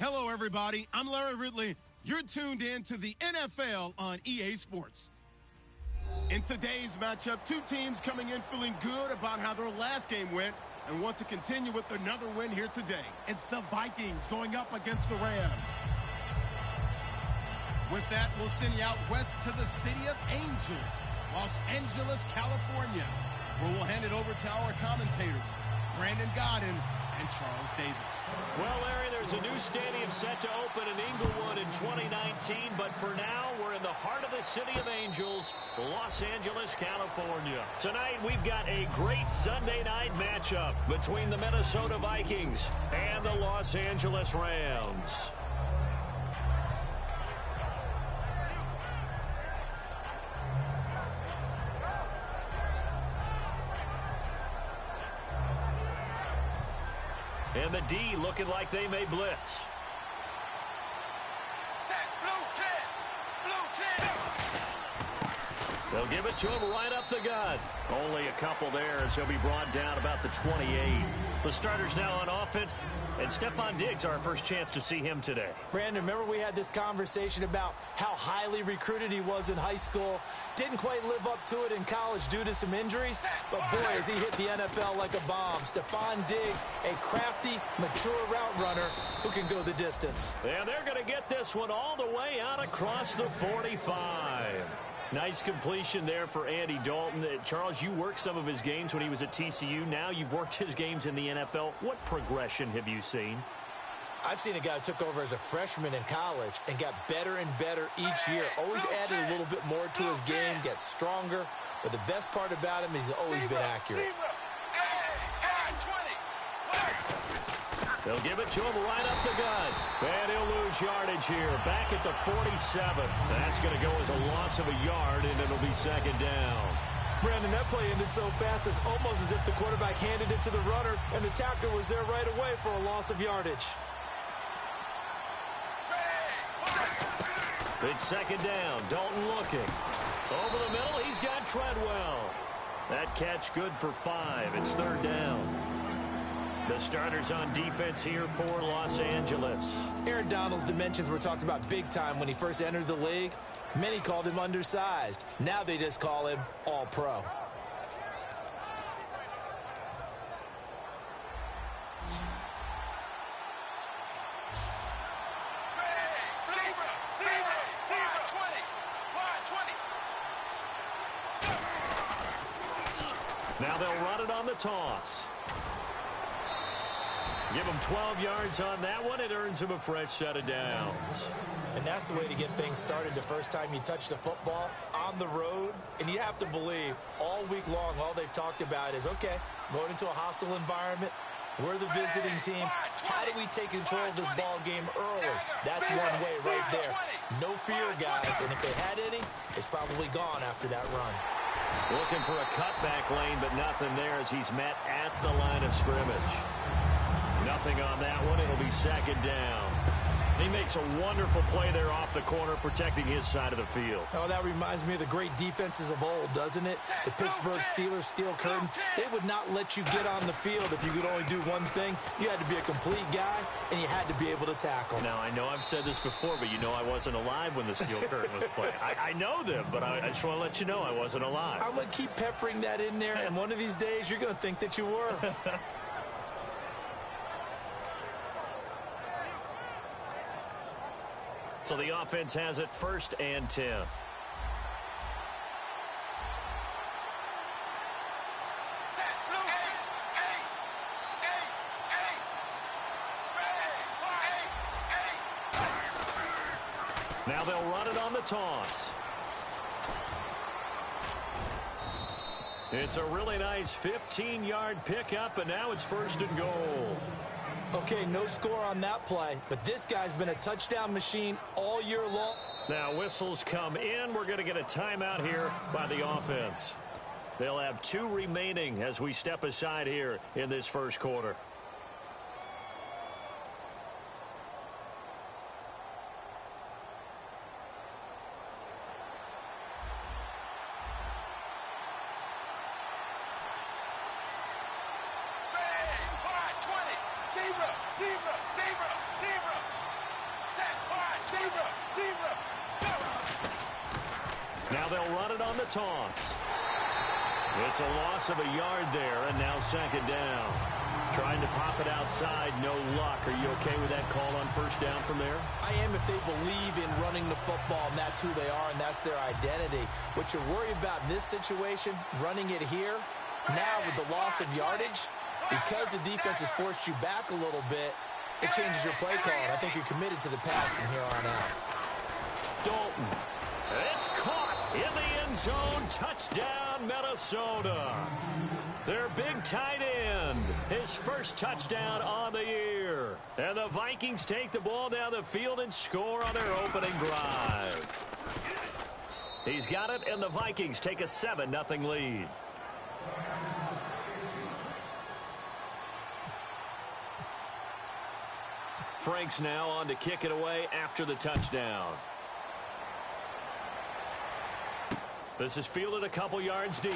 Hello, everybody. I'm Larry Ridley. You're tuned in to the NFL on EA Sports. In today's matchup, two teams coming in feeling good about how their last game went and want to continue with another win here today. It's the Vikings going up against the Rams. With that, we'll send you out west to the City of Angels, Los Angeles, California, where we'll hand it over to our commentators, Brandon Godden and Charles Davis. Well, Larry, there's a new stadium set to open in Inglewood in 2019, but for now, we're in the heart of the City of Angels, Los Angeles, California. Tonight, we've got a great Sunday night matchup between the Minnesota Vikings and the Los Angeles Rams. And the D looking like they may blitz. They'll give it to him right up the gut. Only a couple there as he'll be brought down about the 28. The starters now on offense. And Stephon Diggs, our first chance to see him today. Brandon, remember we had this conversation about how highly recruited he was in high school. Didn't quite live up to it in college due to some injuries. But boy, has he hit the NFL like a bomb. Stephon Diggs, a crafty, mature route runner who can go the distance. And they're going to get this one all the way out across the 45. Nice completion there for Andy Dalton. Charles, you worked some of his games when he was at TCU. Now you've worked his games in the NFL. What progression have you seen? I've seen a guy who took over as a freshman in college and got better and better each year. Always added a little bit more to his game, gets stronger. But the best part about him is he's always been accurate. They'll give it to him right up the gut. And he'll lose yardage here. Back at the 47. That's going to go as a loss of a yard, and it'll be second down. Brandon, that play ended so fast, it's almost as if the quarterback handed it to the runner, and the tackler was there right away for a loss of yardage. It's second down. Dalton looking. Over the middle, he's got Treadwell. That catch good for 5. It's third down. The starters on defense here for Los Angeles. Aaron Donald's dimensions were talked about big time when he first entered the league. Many called him undersized. Now they just call him all-pro. Now they'll run it on the toss. Give him 12 yards on that one. It earns him a fresh set of downs. And that's the way to get things started the first time you touch the football on the road. And you have to believe all week long, all they've talked about is, okay, going into a hostile environment. We're the visiting team. How do we take control of this ball game early? That's one way right there. No fear, guys. And if they had any, it's probably gone after that run. Looking for a cutback lane, but nothing there as he's met at the line of scrimmage. Nothing on that one. It'll be second down. He makes a wonderful play there off the corner, protecting his side of the field. Oh, that reminds me of the great defenses of old, doesn't it? The Pittsburgh Steelers steel curtain. They would not let you get on the field if you could only do one thing. You had to be a complete guy, and you had to be able to tackle. Now, I know I've said this before, but you know I wasn't alive when the steel curtain was playing. I know them, but I just want to let you know I wasn't alive. I'm going to keep peppering that in there, and one of these days you're going to think that you were. So the offense has it first and 10. Now they'll run it on the toss. It's a really nice 15-yard pickup, and now it's first and goal. Okay, no score on that play, but this guy's been a touchdown machine all year long. Now whistles come in. We're going to get a timeout here by the offense. They'll have 2 remaining as we step aside here in this first quarter. they'll run it on the toss. It's a loss of a yard there, and now second down. Trying to pop it outside, no luck. Are you okay with that call on first down from there? I am if they believe in running the football, and that's who they are, and that's their identity. What you're worried about in this situation, running it here, now with the loss of yardage, because the defense has forced you back a little bit, it changes your play call, and I think you're committed to the pass from here on out. Dalton. It's caught in the end zone. Touchdown, Minnesota. Their big tight end, his first touchdown on the year. And the Vikings take the ball down the field and score on their opening drive. He's got it, and the Vikings take a 7-0 lead. Franks now on to kick it away after the touchdown. This is fielded a couple yards deep.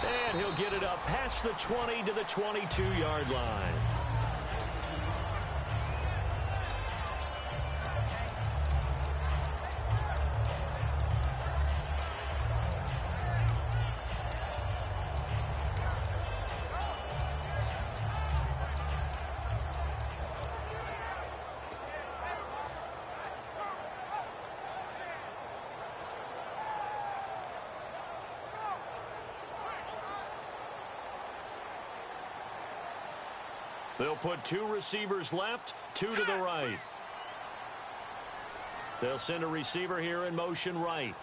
And he'll get it up past the 20 to the 22-yard line. They'll put two receivers left, two to the right. They'll send a receiver here in motion right.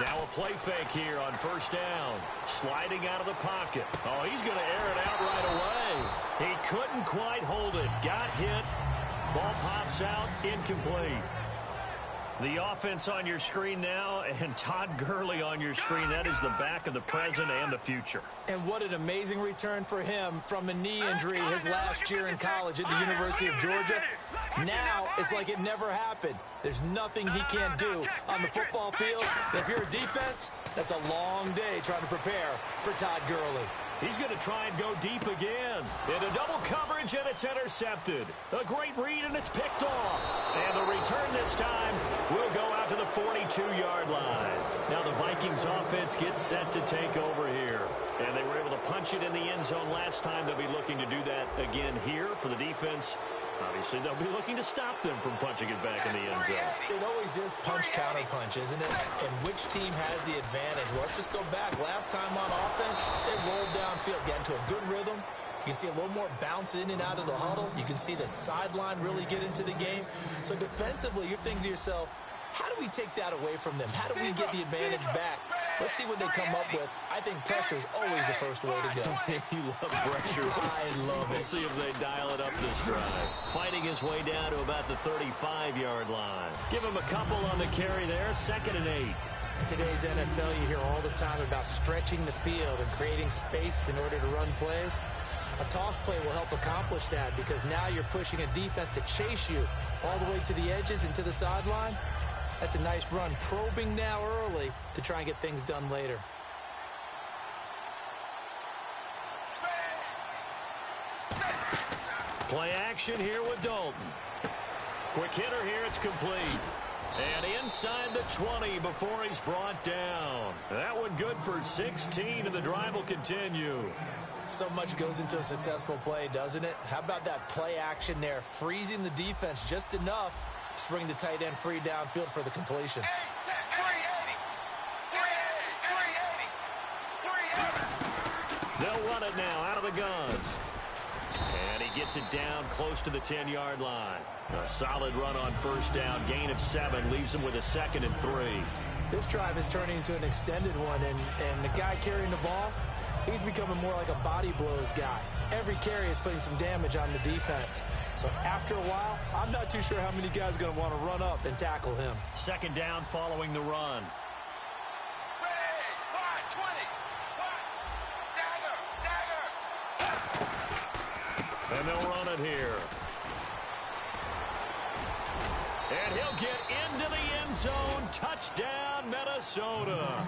Now a play fake here on first down. Sliding out of the pocket. Oh, he's going to air it out right away. He couldn't quite hold it. Got hit. Ball pops out. Incomplete. The offense on your screen now, and Todd Gurley on your screen. That is the back of the present and the future. And what an amazing return for him from a knee injury his last year in college at the University of Georgia. Now it's like it never happened. There's nothing he can't do on the football field. And if you're a defense, that's a long day trying to prepare for Todd Gurley. He's going to try and go deep again. Into double coverage, and it's intercepted. A great read, and it's picked off. And the return this time will go out to the 42-yard line. Now the Vikings offense gets set to take over here. And they were able to punch it in the end zone last time. They'll be looking to do that again here for the defense. Obviously, they'll be looking to stop them from punching it back in the end zone. It always is punch-counter-punch, isn't it? And which team has the advantage? Well, let's just go back. Last time on offense, they rolled downfield, get into a good rhythm. You can see a little more bounce in and out of the huddle. You can see the sideline really get into the game. So defensively, you're thinking to yourself, how do we take that away from them? How do we get the advantage back? Let's see what they come up with. I think pressure is always the first way to go. You love pressure. I love it. We'll see if they dial it up this drive. Fighting his way down to about the 35-yard line. Give him a couple on the carry there. 2nd and 8. In today's NFL, you hear all the time about stretching the field and creating space in order to run plays. A toss play will help accomplish that because now you're pushing a defense to chase you all the way to the edges and to the sideline. That's a nice run, probing now early to try and get things done later. Play action here with Dalton. Quick hitter here, it's complete. And inside the 20 before he's brought down. That one good for 16, and the drive will continue. So much goes into a successful play, doesn't it? How about that play action there, freezing the defense just enough to bring the tight end free downfield for the completion. They'll run it now out of the gun. And he gets it down close to the 10-yard line. A solid run on first down. Gain of 7 leaves him with a 2nd and 3. This drive is turning into an extended one, and the guy carrying the ball, he's becoming more like a body blows guy. Every carry is putting some damage on the defense. So after a while, I'm not too sure how many guys are going to want to run up and tackle him. 2nd down following the run. And they'll run it here. And he'll get into the end zone. Touchdown, Minnesota.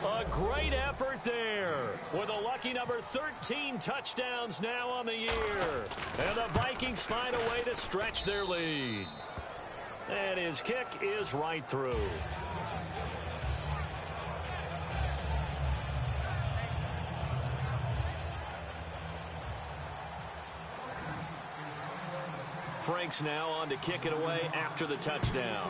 A great effort there with a lucky number 13 touchdowns now on the year. And the Vikings find a way to stretch their lead. And his kick is right through. Franks now on to kick it away after the touchdown.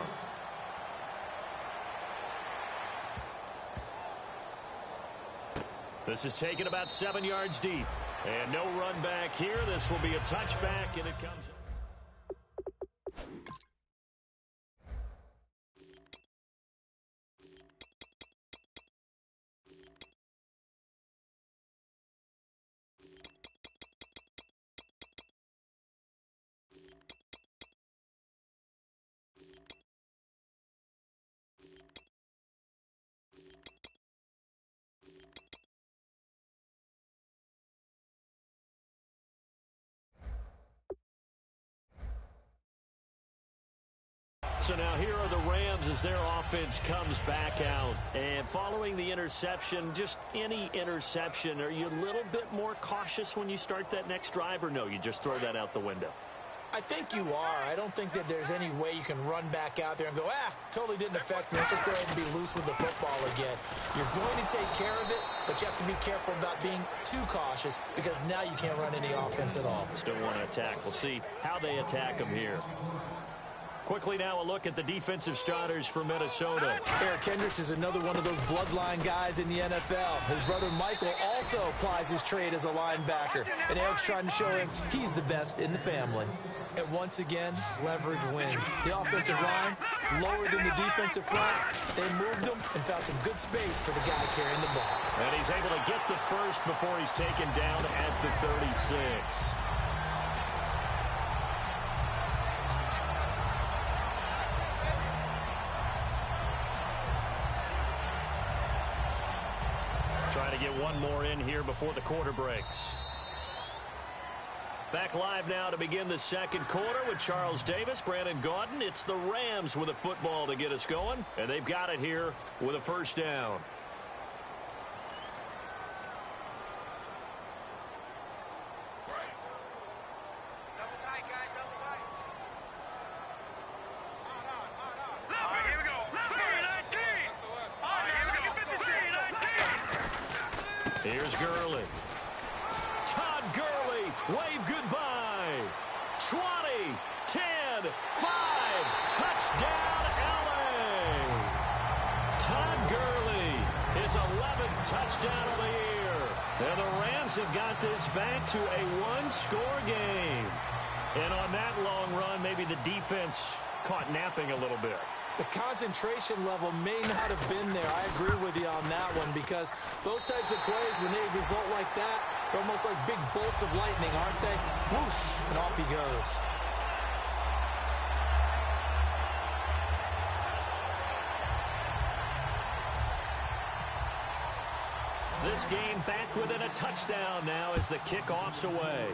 This is taken about 7 yards deep. And no run back here. This will be a touchback, and it comes... So now here are the Rams as their offense comes back out. And following the interception, just any interception, are you a little bit more cautious when you start that next drive, or no, you just throw that out the window? I think you are. I don't think that there's any way you can run back out there and go, totally didn't affect me. Let's just go ahead and be loose with the football again. You're going to take care of it, but you have to be careful about being too cautious because now you can't run any offense at all. Still want to attack. We'll see how they attack them here. Quickly now a look at the defensive starters for Minnesota. Eric Kendricks is another one of those bloodline guys in the NFL. His brother Michael also plies his trade as a linebacker, and Eric's trying to show him he's the best in the family. And once again, leverage wins. The offensive line, lower than the defensive front. They moved him and found some good space for the guy carrying the ball. And he's able to get the first before he's taken down at the 36. Trying to get one more in here before the quarter breaks. Back live now to begin the second quarter with Charles Davis, Brandon Gaudin. It's the Rams with a football to get us going, and they've got it here with a first down. Here's Gurley. Todd Gurley, wave goodbye. 20, 10, 5, touchdown LA. Todd Gurley, his 11th touchdown of the year. And the Rams have got this back to a one-score game. And on that long run, maybe the defense caught napping a little bit. The concentration level may not have been there. I agree with you on that one because those types of plays, when they result like that, they're almost like big bolts of lightning, aren't they? Whoosh, and off he goes. This game back within a touchdown now as the kickoff's away.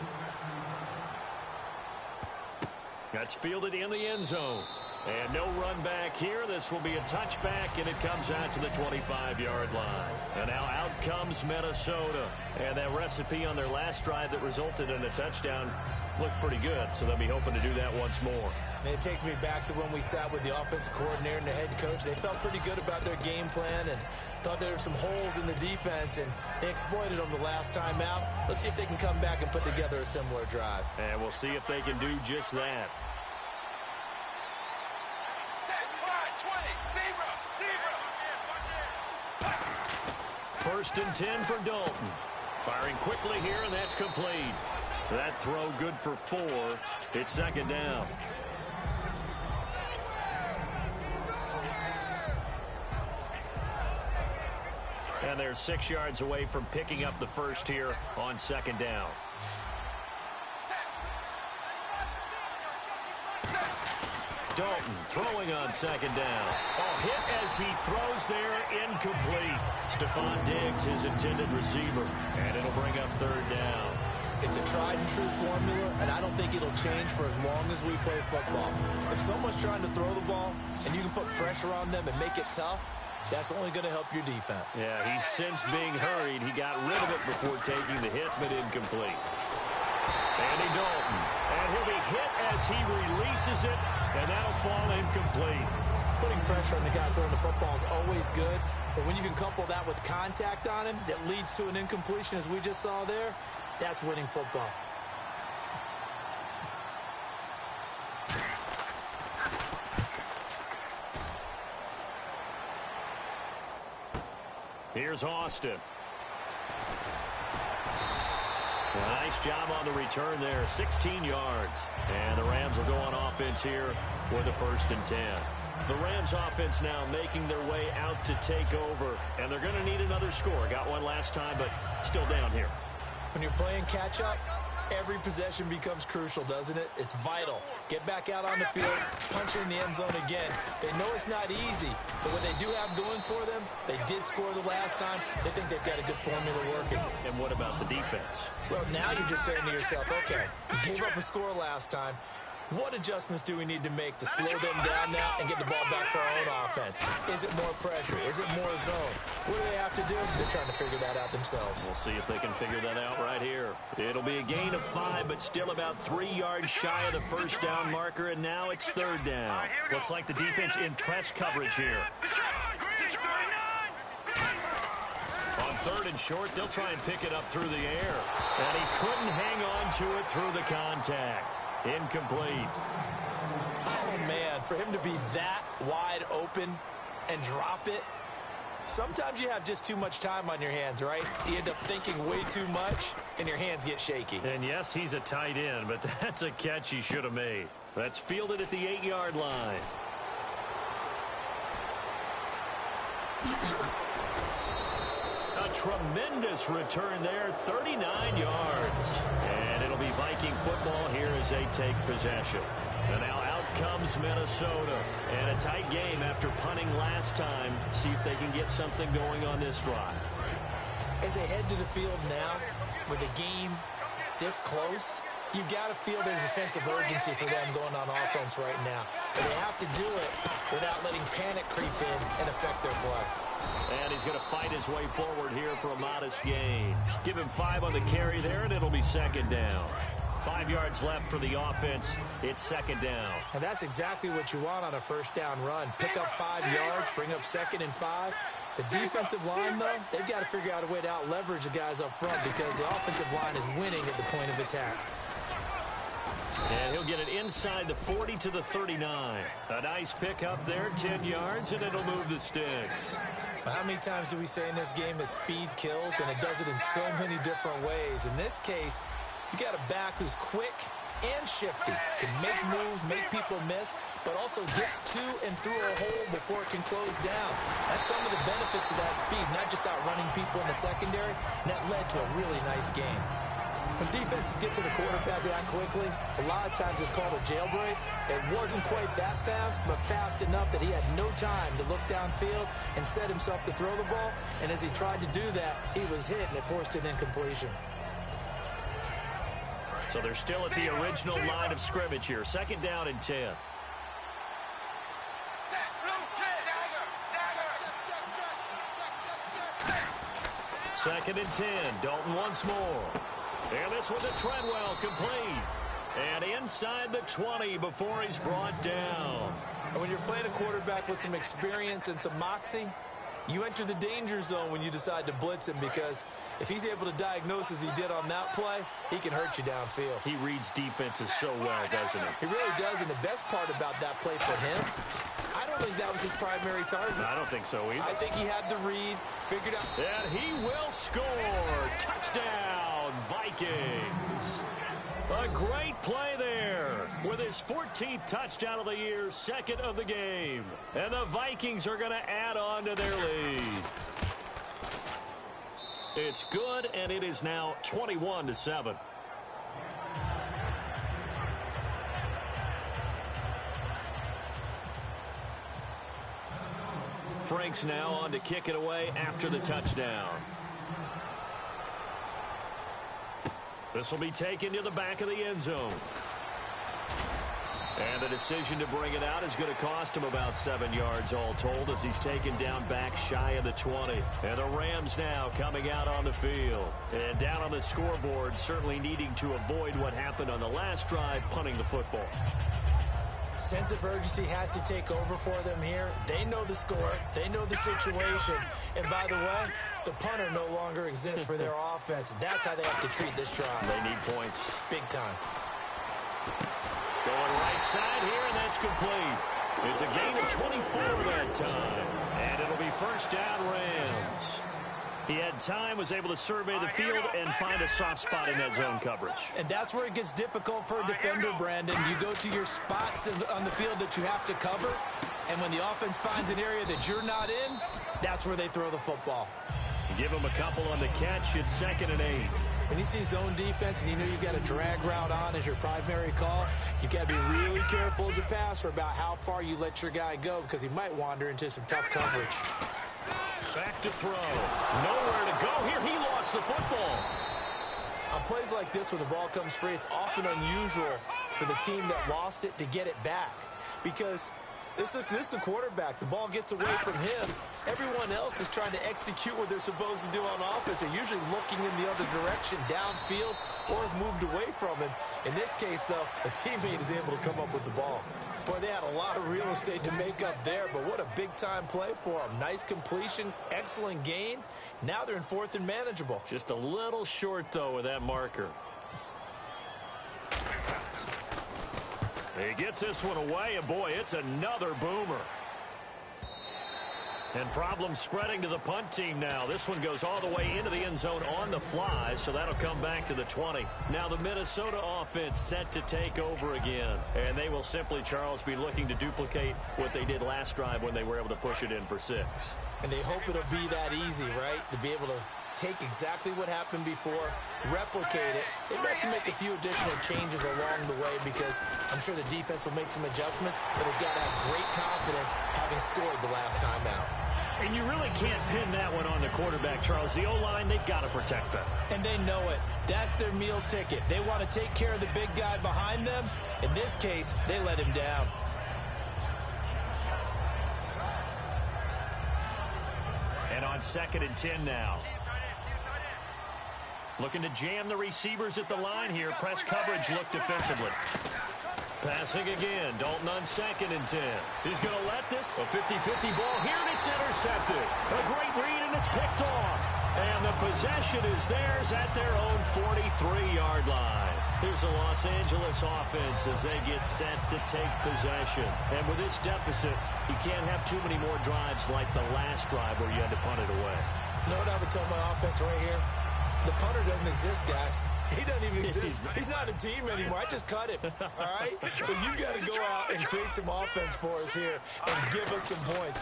That's fielded in the end zone. And no run back here. This will be a touchback, and it comes out to the 25-yard line. And now out comes Minnesota. And that recipe on their last drive that resulted in a touchdown looked pretty good, so they'll be hoping to do that once more. And it takes me back to when we sat with the offensive coordinator and the head coach. They felt pretty good about their game plan and thought there were some holes in the defense, and they exploited them the last time out. Let's see if they can come back and put together a similar drive. And we'll see if they can do just that. First and 10 for Dalton. Firing quickly here, and that's complete. That throw good for 4. It's second down. And they're 6 yards away from picking up the first here on second down. Dalton throwing on second down. Oh, hit as he throws there, incomplete. Stephon Diggs, his intended receiver, and it'll bring up third down. It's a tried-and-true formula, and I don't think it'll change for as long as we play football. If someone's trying to throw the ball and you can put pressure on them and make it tough, that's only going to help your defense. Yeah, he's since being hurried. He got rid of it before taking the hit, but incomplete. Andy Dalton, and he'll be hit as he releases it And that'll fall incomplete. Putting pressure on the guy throwing the football is always good, but when you can couple that with contact on him that leads to an incompletion, as we just saw there, that's winning football. Here's Austin. Nice job on the return there, 16 yards. And the Rams will go on offense here with a 1st and 10. The Rams offense now making their way out to take over, and they're going to need another score. Got one last time, but still down here. When you're playing catch-up, every possession becomes crucial, doesn't it? It's vital. Get back out on the field, punch it in the end zone again. They know it's not easy, but what they do have going for them, they did score the last time. They think they've got a good formula working. And what about the defense? Well, now you're just saying to yourself, okay, we gave up a score last time. What adjustments do we need to make to slow them down now and get the ball back for our own offense? Is it more pressure? Is it more zone? What do they have to do? They're trying to figure that out themselves. We'll see if they can figure that out right here. It'll be a gain of 5, but still about 3 yards shy of the 1st down marker, and now it's 3rd down. Looks like the defense in press coverage here. On 3rd and short, they'll try and pick it up through the air. And he couldn't hang on to it through the contact. Incomplete. Oh, man, for him to be that wide open and drop it. Sometimes you have just too much time on your hands, right? You end up thinking way too much, and your hands get shaky. And yes, he's a tight end, but that's a catch he should have made. That's fielded at the 8-yard line. A tremendous return there, 39 yards. And it'll be Viking football here as they take possession. And now out comes Minnesota. And a tight game after punting last time. See if they can get something going on this drive. As they head to the field now, with the game this close, you've got to feel there's a sense of urgency for them going on offense right now. But they have to do it without letting panic creep in and affect their play. And he's going to fight his way forward here for a modest gain. Give him 5 on the carry there, and it'll be 2nd down. 5 yards left for the offense. It's 2nd down. And that's exactly what you want on a 1st down run. Pick up 5 yards, bring up 2nd and 5. The defensive line, though, they've got to figure out a way to out-leverage the guys up front because the offensive line is winning at the point of attack. And he'll get it inside the 40 to the 39. A nice pickup there, 10 yards, and it'll move the sticks. How many times do we say in this game that speed kills, and it does it in so many different ways? In this case, you got a back who's quick and shifty, can make moves, make people miss, but also gets to and through a hole before it can close down. That's some of the benefits of that speed, not just outrunning people in the secondary, and that led to a really nice game. When defenses get to the quarterback that quickly, a lot of times it's called a jailbreak. It wasn't quite that fast, but fast enough that he had no time to look downfield and set himself to throw the ball. And as he tried to do that, he was hit, and it forced an incompletion. So they're still at the original line of scrimmage here. 2nd down and 10. Second and 10. Dalton once more. And this one to Treadwell, complete. And inside the 20 before he's brought down. And when you're playing a quarterback with some experience and some moxie, you enter the danger zone when you decide to blitz him because if he's able to diagnose as he did on that play, he can hurt you downfield. He reads defenses so well, doesn't he? He really does, and the best part about that play for him, I don't think that was his primary target. I don't think so either. I think he had the read, figured out. And he will score. Touchdown, Vikings. A great play there with his 14th touchdown of the year, 2nd of the game. And the Vikings are going to add on to their lead. It's good, and it is now 21-7. Frank's now on to kick it away after the touchdown. This will be taken to the back of the end zone. And the decision to bring it out is going to cost him about 7 yards all told as he's taken down back shy of the 20. And the Rams now coming out on the field. And down on the scoreboard, certainly needing to avoid what happened on the last drive, punting the football. Sense of urgency has to take over for them here. They know the score. They know the situation. And by the way, the punter no longer exists for their offense. That's how they have to treat this drive. They need points. Big time. Going right side here, and that's complete. It's a gain of 24 that time. And it'll be first down Rams. He had time, was able to survey the field and find a soft spot in that zone coverage. And that's where it gets difficult for a defender, Brandon. You go to your spots on the field that you have to cover, and when the offense finds an area that you're not in, that's where they throw the football. Give him a couple on the catch. It's 2nd and 8. When you see zone defense and you know you've got a drag route on as your primary call, you've got to be really careful as a passer about how far you let your guy go because he might wander into some tough coverage. Back to throw. Nowhere to go here. He lost the football. On plays like this when the ball comes free, it's often unusual for the team that lost it to get it back because this is the quarterback. The ball gets away from him. Everyone else is trying to execute what they're supposed to do on offense. They're usually looking in the other direction, downfield, or have moved away from him. In this case, though, a teammate is able to come up with the ball. Boy, they had a lot of real estate to make up there, but what a big-time play for them. Nice completion, excellent gain. Now they're in 4th and manageable. Just a little short, though, with that marker. He gets this one away, and boy, it's another boomer. And problems spreading to the punt team now. This one goes all the way into the end zone on the fly, so that'll come back to the 20. Now the Minnesota offense set to take over again. And they will simply, Charles, be looking to duplicate what they did last drive when they were able to push it in for 6. And they hope it'll be that easy, right? To be able to take exactly what happened before, replicate it. They have to make a few additional changes along the way because I'm sure the defense will make some adjustments, but they've got to have great confidence having scored the last time out. And you really can't pin that one on the quarterback, Charles. The O-line, they've got to protect that. And they know it. That's their meal ticket. They want to take care of the big guy behind them. In this case, they let him down. And on 2nd and 10 now. Looking to jam the receivers at the line here. Press coverage look defensively. Passing again. Dalton on 2nd and 10. He's going to let this. A 50-50 ball here, and it's intercepted. A great read, and it's picked off. And the possession is theirs at their own 43-yard line. Here's the Los Angeles offense as they get set to take possession. And with this deficit, you can't have too many more drives like the last drive where you had to punt it away. You know what I would tell my offense right here? The punter doesn't exist, guys. He doesn't even exist. He's not a team anymore. I just cut him, all right? So you've got to go out and create some offense for us here and give us some points.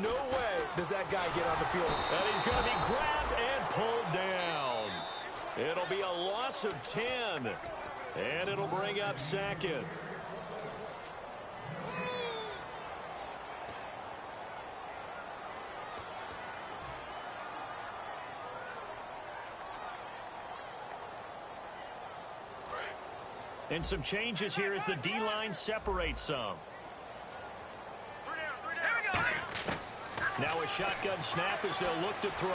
No way does that guy get on the field. And he's going to be grabbed and pulled down. It'll be a loss of 10, and it'll bring up 2nd. And some changes here as the D-line separates some. Now a shotgun snap as they'll look to throw.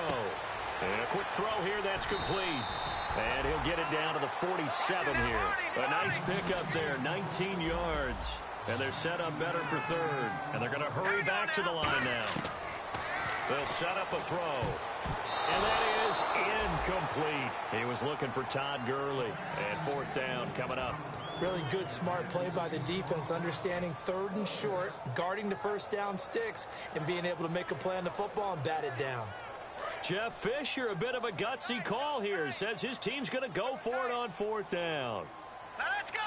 And a quick throw here, that's complete. And he'll get it down to the 47 here. A nice pickup there, 19 yards. And they're set up better for 3rd. And they're going to hurry back to the line now. They'll set up a throw. And that is incomplete. He was looking for Todd Gurley. And 4th down coming up. Really good, smart play by the defense, understanding 3rd and short, guarding the first down sticks, and being able to make a play on the football and bat it down. Jeff Fisher, a bit of a gutsy call here, says his team's going to go for it on 4th down. Let's go!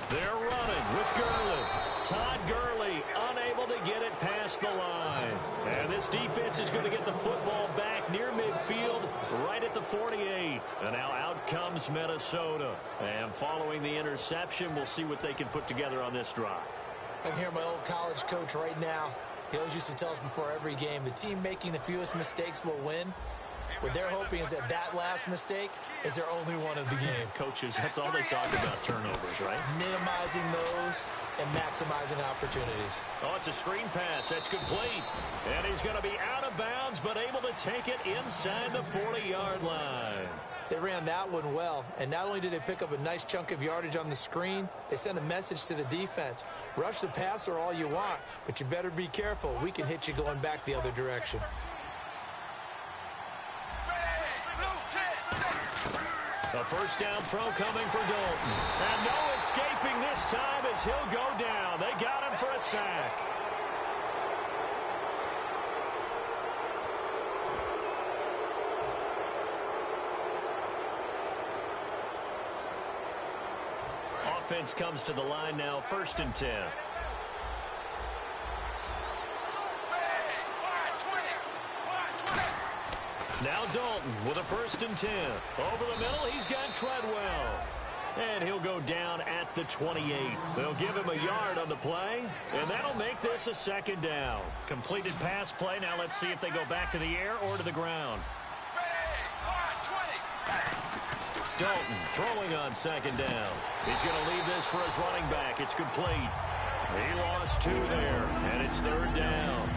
They're running with Gurley. Todd Gurley unable to get it past the line. And this defense is going to get the football back near midfield, right at the 48. And now out comes Minnesota. And following the interception, we'll see what they can put together on this drive. I can hear my old college coach right now. He always used to tell us before every game, the team making the fewest mistakes will win. What they're hoping is that that last mistake is their only one of the game. Coaches, that's all they talk about, turnovers, right? Minimizing those and maximizing opportunities. Oh, it's a screen pass. That's complete. And he's going to be out of bounds, but able to take it inside the 40-yard line. They ran that one well, and not only did they pick up a nice chunk of yardage on the screen, they sent a message to the defense. Rush the passer all you want, but you better be careful. We can hit you going back the other direction. A first down throw coming for Dalton. And no escaping this time as he'll go down. They got him for a sack. Offense comes to the line now, 1st and 10. Now Dalton with a 1st and 10. Over the middle, he's got Treadwell. And he'll go down at the 28. They'll give him a yard on the play, and that'll make this a 2nd down. Completed pass play. Now let's see if they go back to the air or to the ground. Dalton throwing on 2nd down. He's going to leave this for his running back. It's complete. He lost 2 there, and it's 3rd down.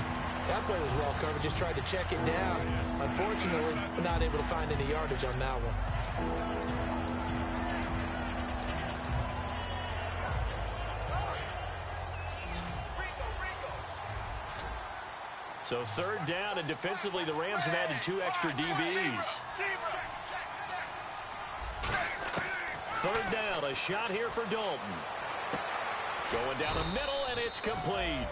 That play was well covered. Just tried to check it down. Unfortunately, we're not able to find any yardage on that one. So 3rd down, and defensively, the Rams have added 2 extra DBs. 3rd down, a shot here for Dalton. Going down the middle, and it's complete.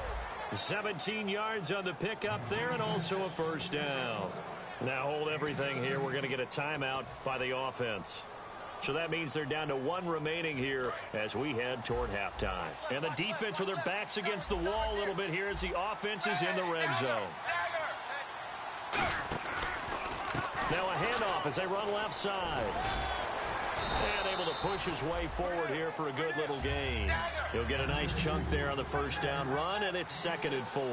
17 yards on the pickup there, and also a 1st down. Now hold everything here. We're going to get a timeout by the offense. So that means they're down to 1 remaining here as we head toward halftime. And the defense with their backs against the wall a little bit here as the offense is in the red zone. Now a handoff as they run left side. And able to push his way forward here for a good little gain. He'll get a nice chunk there on the 1st down run, and it's 2nd and 4.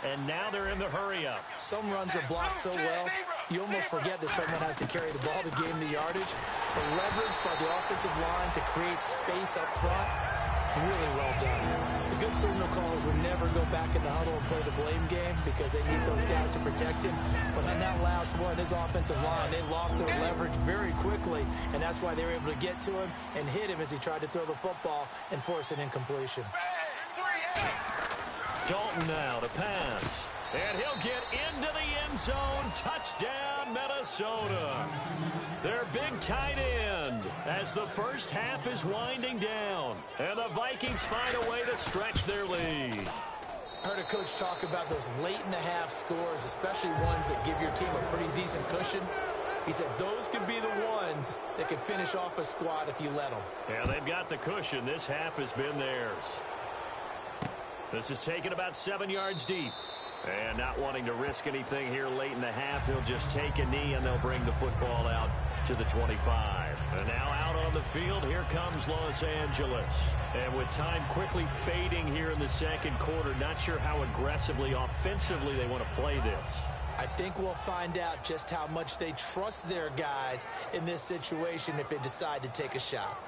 And now they're in the hurry-up. Some runs are blocked so well, you almost forget that someone has to carry the ball to gain the yardage. The leverage by the offensive line to create space up front, really well done. The good signal callers would never go back in the huddle and play the blame game because they need those guys to protect him. But on that last one, his offensive line, they lost their leverage very quickly, and that's why they were able to get to him and hit him as he tried to throw the football and force an incompletion. Dalton now to pass. And he'll get into the end zone. Touchdown, Minnesota. Their big tight end as the first half is winding down. And the Vikings find a way to stretch their lead. I heard a coach talk about those late-in-the-half scores, especially ones that give your team a pretty decent cushion. He said those could be the ones that could finish off a squad if you let them. Yeah, they've got the cushion. This half has been theirs. This is taken about 7 yards deep. And not wanting to risk anything here late in the half, he'll just take a knee and they'll bring the football out to the 25. And now out on the field, here comes Los Angeles. And with time quickly fading here in the 2nd quarter, not sure how aggressively, offensively they want to play this. I think we'll find out just how much they trust their guys in this situation if they decide to take a shot.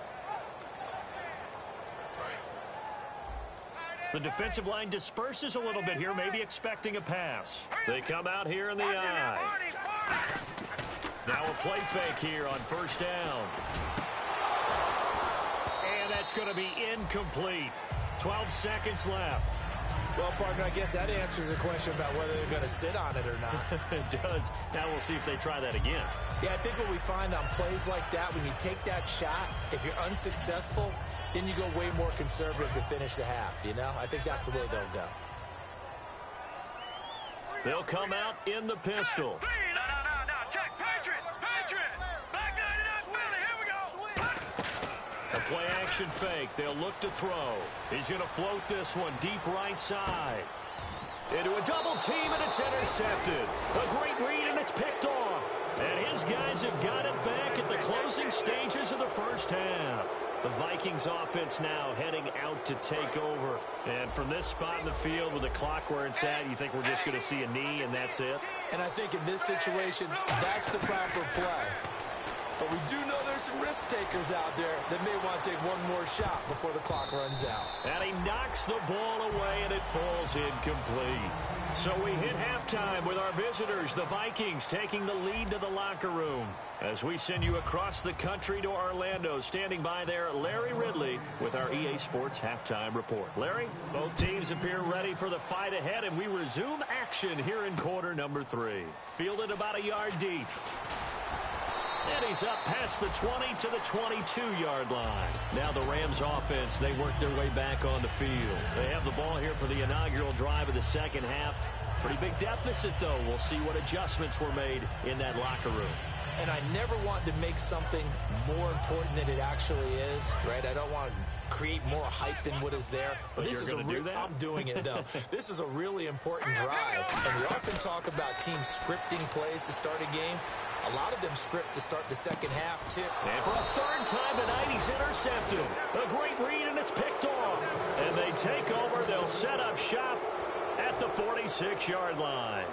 The defensive line disperses a little bit here, maybe expecting a pass. They come out here in the eye. Now a play fake here on 1st down. And that's going to be incomplete. 12 seconds left. Well, partner, I guess that answers the question about whether they're going to sit on it or not. It does. Now we'll see if they try that again. Yeah, I think what we find on plays like that, when you take that shot, if you're unsuccessful, then you go way more conservative to finish the half, you know? I think that's the way they'll go. They'll come out in the pistol. No. Check. Patriot. Back here we go. A play action fake. They'll look to throw. He's going to float this one deep right side. Into a double team, and it's intercepted. A great read, and it's picked off. And his guys have got it back at the closing stages of the first half. The Vikings offense now heading out to take over. And from this spot in the field with the clock where it's at, you think we're just going to see a knee and that's it? And I think in this situation, that's the proper play. But we do know there's some risk takers out there that may want to take one more shot before the clock runs out. And he knocks the ball away, and it falls incomplete. So we hit halftime with our visitors, the Vikings, taking the lead to the locker room. As we send you across the country to Orlando, standing by there, Larry Ridley with our EA Sports Halftime Report. Larry, both teams appear ready for the fight ahead, and we resume action here in quarter number 3. Fielded about a yard deep. And he's up past the 20 to the 22-yard line. Now the Rams offense, they work their way back on the field. They have the ball here for the inaugural drive of the second half. Pretty big deficit, though. We'll see what adjustments were made in that locker room. And I never want to make something more important than it actually is, right? I don't want to create more hype than what is there. But this you're going to do that? I'm doing it, though. This is a really important drive. And we often talk about teams scripting plays to start a game. A lot of them script to start the second half, too. And for a third time tonight, he's intercepted. A great read, and it's picked off. And they take over. They'll set up shop at the 46-yard line.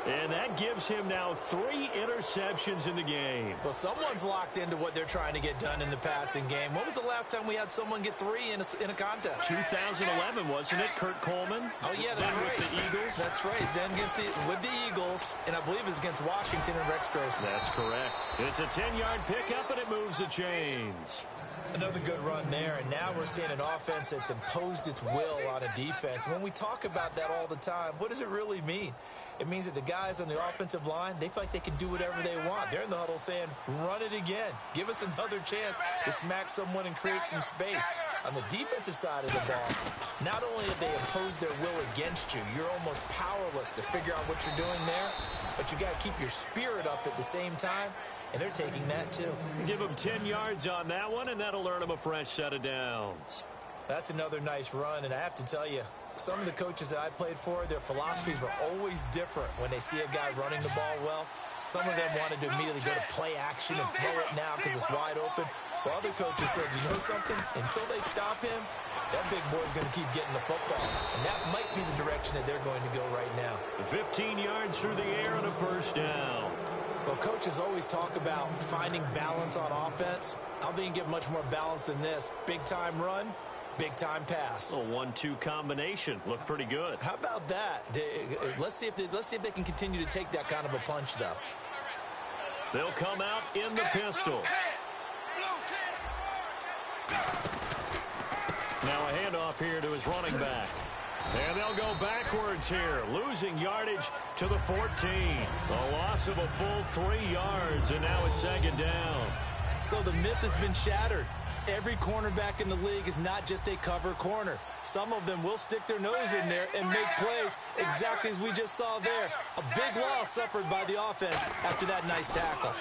And that gives him now 3 interceptions in the game. Well, someone's locked into what they're trying to get done in the passing game. When was the last time we had someone get 3 in a contest? 2011, wasn't it? Kurt Coleman? Oh, yeah, that's right. With the Eagles? That's right. He's then with the Eagles, and I believe it's against Washington and Rex Grossman. That's correct. It's a 10-yard pickup, and it moves the chains. Another good run there, and now we're seeing an offense that's imposed its will on a defense. When we talk about that all the time, what does it really mean? It means that the guys on the offensive line, they feel like they can do whatever they want. They're in the huddle saying, run it again. Give us another chance to smack someone and create some space. On the defensive side of the ball, not only have they imposed their will against you, you're almost powerless to figure out what you're doing there, but you got to keep your spirit up at the same time, and they're taking that too. Give them 10 yards on that one, and that'll earn them a fresh set of downs. That's another nice run, and I have to tell you, some of the coaches that I played for, their philosophies were always different when they see a guy running the ball well. Some of them wanted to immediately go to play action and throw it now because it's wide open. While other coaches said, you know something? Until they stop him, that big boy's going to keep getting the football. And that might be the direction that they're going to go right now. 15 yards through the air and a first down. Well, coaches always talk about finding balance on offense. I don't think you can get much more balance than this. Big-time run. Big-time pass. A 1-2 combination. Looked pretty good. How about that? Let's see if they can continue to take that kind of a punch, though. They'll come out in the pistol. Now a handoff here to his running back. And they'll go backwards here, losing yardage to the 14. A loss of a full 3 yards, and now it's second down. So the myth has been shattered. Every cornerback in the league is not just a cover corner. Some of them will stick their nose in there and make plays exactly as we just saw there. A big loss suffered by the offense after that nice tackle.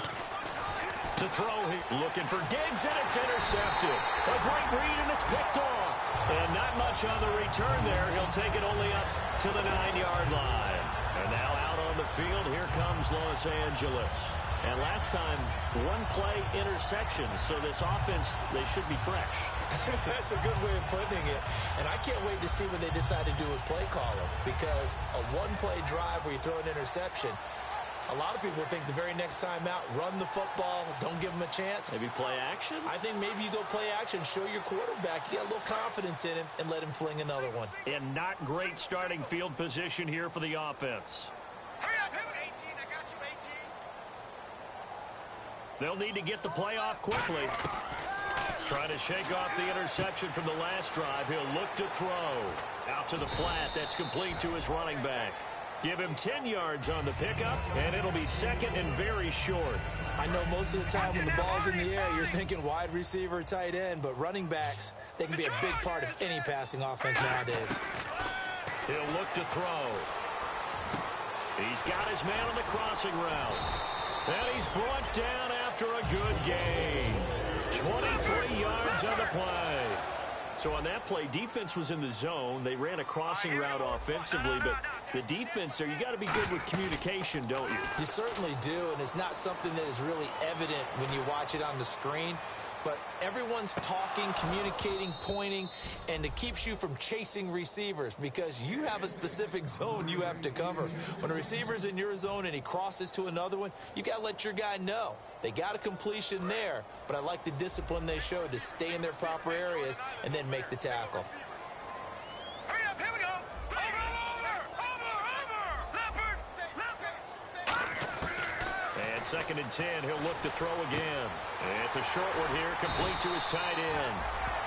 To throw, looking for Diggs, and it's intercepted. A great read, and it's picked off. And not much on the return there. He'll take it only up to the 9-yard line. And now out on the field, here comes Los Angeles. And last time, 1-play interceptions. So this offense, they should be fresh. That's a good way of putting it. And I can't wait to see what they decide to do with play calling. Because a 1-play drive where you throw an interception, a lot of people think the very next time out, run the football, don't give them a chance. Maybe play action? I think maybe you go play action, show your quarterback, you get a little confidence in him, and let him fling another one. And not great starting field position here for the offense. Hurry up, 18, I got you, 18. They'll need to get the play off quickly. Trying to shake off the interception from the last drive. He'll look to throw. Out to the flat. That's complete to his running back. Give him 10 yards on the pickup, and it'll be second and very short. I know most of the time when the ball's in the air, you're thinking wide receiver, tight end, but running backs, they can be a big part of any passing offense nowadays. He'll look to throw. He's got his man on the crossing route. And he's brought down after a good gain. 23 yards on the play. So on that play, defense was in the zone. They ran a crossing route offensively, but The defense there, you got to be good with communication, don't you? You certainly do, and it's not something that is really evident when you watch it on the screen. But everyone's talking, communicating, pointing, and it keeps you from chasing receivers because you have a specific zone you have to cover. When a receiver's in your zone and he crosses to another one, you got to let your guy know. They got a completion there, but I like the discipline they showed to stay in their proper areas and then make the tackle. Hurry up, here we go. And 2nd and 10, he'll look to throw again. And it's a short one here, complete to his tight end.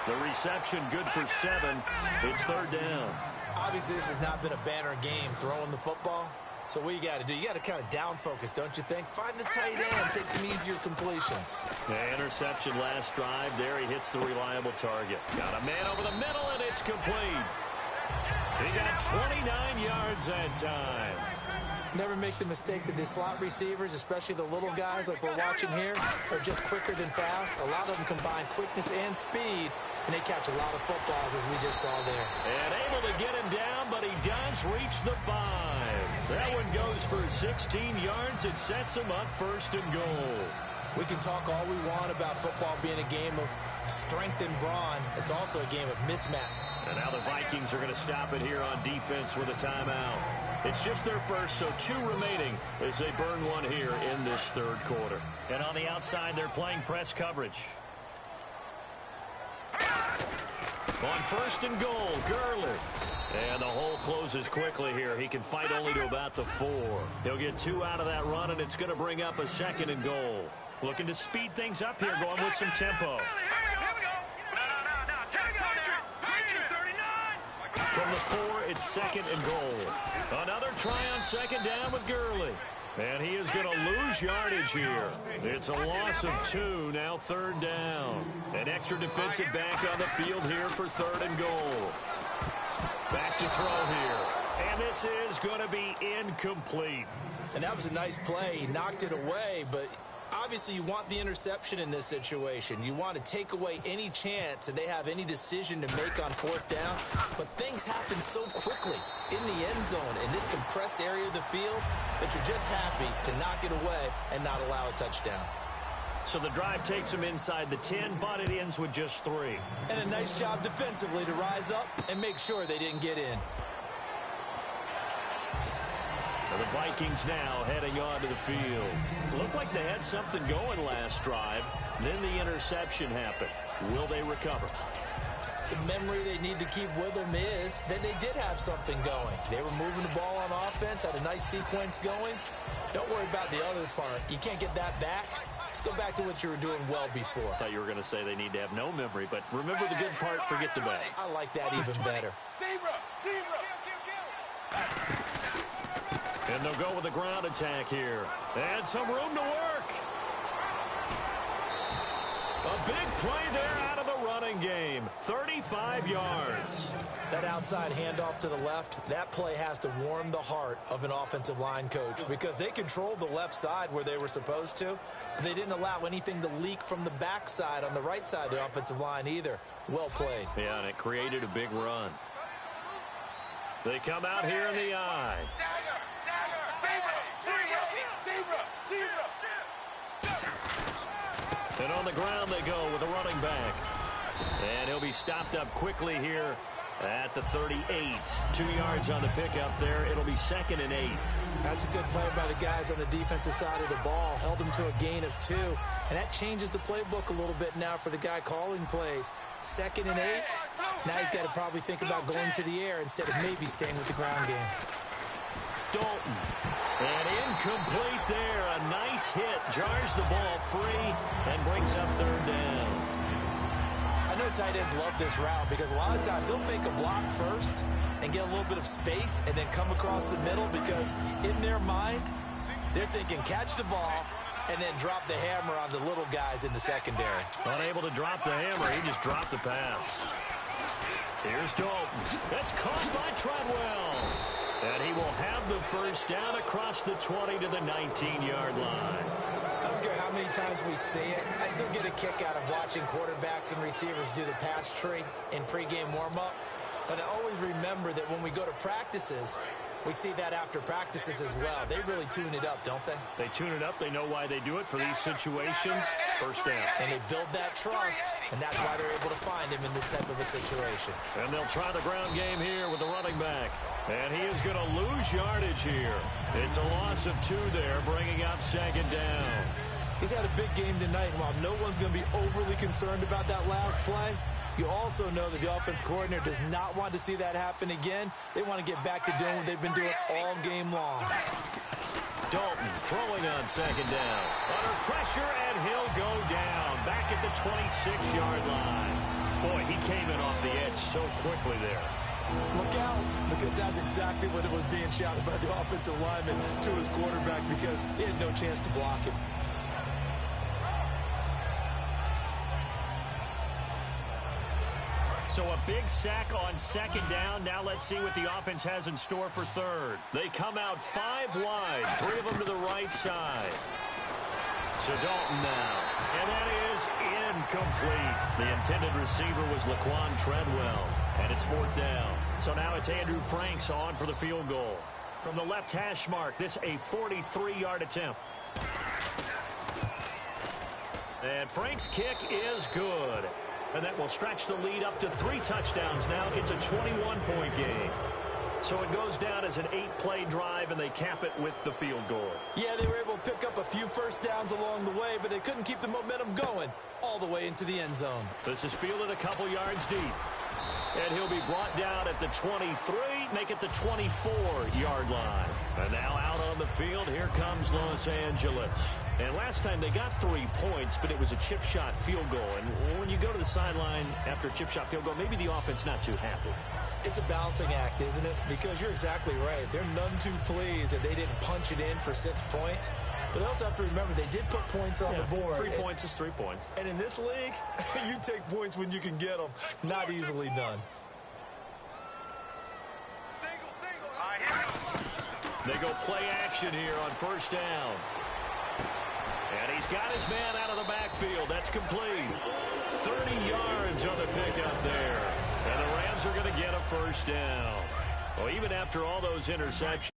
The reception good for 7. It's 3rd down. Obviously, this has not been a banner game throwing the football. So what you got to do, you got to kind of down focus, don't you think? Find the tight end, take some easier completions. The interception last drive. There he hits the reliable target. Got a man over the middle, and it's complete. He got 29 yards that time. Never make the mistake that the slot receivers, especially the little guys like we're watching here, are just quicker than fast. A lot of them combine quickness and speed, and they catch a lot of footballs, as we just saw there. And able to get him down, but he does reach the 5. That one goes for 16 yards. It sets him up 1st and goal. We can talk all we want about football being a game of strength and brawn. It's also a game of mismatch. And now the Vikings are going to stop it here on defense with a timeout. It's just their first, so 2 remaining as they burn one here in this 3rd quarter. And on the outside, they're playing press coverage. On 1st and goal, Gurley. And the hole closes quickly here. He can fight only to about the 4. He'll get 2 out of that run, and it's going to bring up a 2nd and goal. Looking to speed things up here, going with some tempo. From the 4, it's 2nd and goal. Another try on 2nd down with Gurley. And he is going to lose yardage here. It's a loss of 2, now 3rd down. An extra defensive back on the field here for 3rd and goal. Back to throw here. And this is going to be incomplete. And that was a nice play. He knocked it away, but obviously you want the interception in this situation. You want to take away any chance that they have any decision to make on 4th down. But things happen so quickly in the end zone in this compressed area of the field that you're just happy to knock it away and not allow a touchdown. So the drive takes him inside the 10, but it ends with just 3. And a nice job defensively to rise up and make sure they didn't get in. The Vikings now heading onto the field. Looked like they had something going last drive. Then the interception happened. Will they recover? The memory they need to keep with them is that they did have something going. They were moving the ball on offense, had a nice sequence going. Don't worry about the other part. You can't get that back. Let's go back to what you were doing well before. I thought you were going to say they need to have no memory, but remember the good part, forget the bad. I like that even better. And they'll go with a ground attack here. And some room to work. A big play there out of the running game. 35 yards. That outside handoff to the left, that play has to warm the heart of an offensive line coach because they controlled the left side where they were supposed to. But they didn't allow anything to leak from the backside on the right side of the offensive line either. Well played. Yeah, and it created a big run. They come out here in the eye. And on the ground they go with a running back. And he'll be stopped up quickly here at the 38. 2 yards on the pickup there. It'll be 2nd and 8. That's a good play by the guys on the defensive side of the ball. Held them to a gain of 2. And that changes the playbook a little bit now for the guy calling plays. 2nd and 8. Now he's got to probably think about going to the air instead of maybe staying with the ground game. Dalton. And incomplete there. A nice hit. Jars the ball free and brings up 3rd down. I know tight ends love this route because a lot of times they'll fake a block first and get a little bit of space and then come across the middle because in their mind, they're thinking catch the ball and then drop the hammer on the little guys in the secondary. Unable to drop the hammer. He just dropped the pass. Here's Dalton. That's caught by Treadwell. And he will have the 1st down across the 20 to the 19-yard line. I don't care how many times we see it. I still get a kick out of watching quarterbacks and receivers do the pass tree in pregame warm-up. But I always remember that when we go to practices, We see that after practices as well. They really tune it up, don't they? They tune it up. They know why they do it for these situations. First down. And they build that trust, and that's why they're able to find him in this type of a situation. And they'll try the ground game here with the running back. And he is going to lose yardage here. It's a loss of 2 there, bringing up second down. He's had a big game tonight, and while no one's going to be overly concerned about that last play, you also know that the offense coordinator does not want to see that happen again. They want to get back to doing what they've been doing all game long. Dalton throwing on second down. Under pressure, and he'll go down. Back at the 26-yard line. Boy, he came in off the edge so quickly there. Look out, because that's exactly what it was being shouted by the offensive lineman to his quarterback, because he had no chance to block him. So a big sack on second down. Now let's see what the offense has in store for third. They come out 5 wide, 3 of them to the right side. So Dalton now. And that is incomplete. The intended receiver was Laquan Treadwell. And it's 4th down. So now it's Andrew Franks on for the field goal. From the left hash mark, this a 43-yard attempt. And Franks' kick is good. And that will stretch the lead up to 3 touchdowns now. It's a 21-point game. So it goes down as an 8-play drive, and they cap it with the field goal. Yeah, they were able to pick up a few first downs along the way, but they couldn't keep the momentum going all the way into the end zone. This is fielded a couple yards deep. And he'll be brought down at the 23, make it the 24-yard line. And now out on the field, here comes Los Angeles. And last time they got 3 points, but it was a chip shot field goal. And when you go to the sideline after a chip shot field goal, maybe the offense not too happy. It's a balancing act, isn't it? Because you're exactly right. They're none too pleased that they didn't punch it in for 6 points. But they also have to remember they did put points on the board. 3 points is 3 points. And in this league, you take points when you can get them. Not easily done. They go play action here on first down. And he's got his man out of the backfield. That's complete. 30 yards on the pickup there. And the Rams are going to get a first down. Well, even after all those interceptions.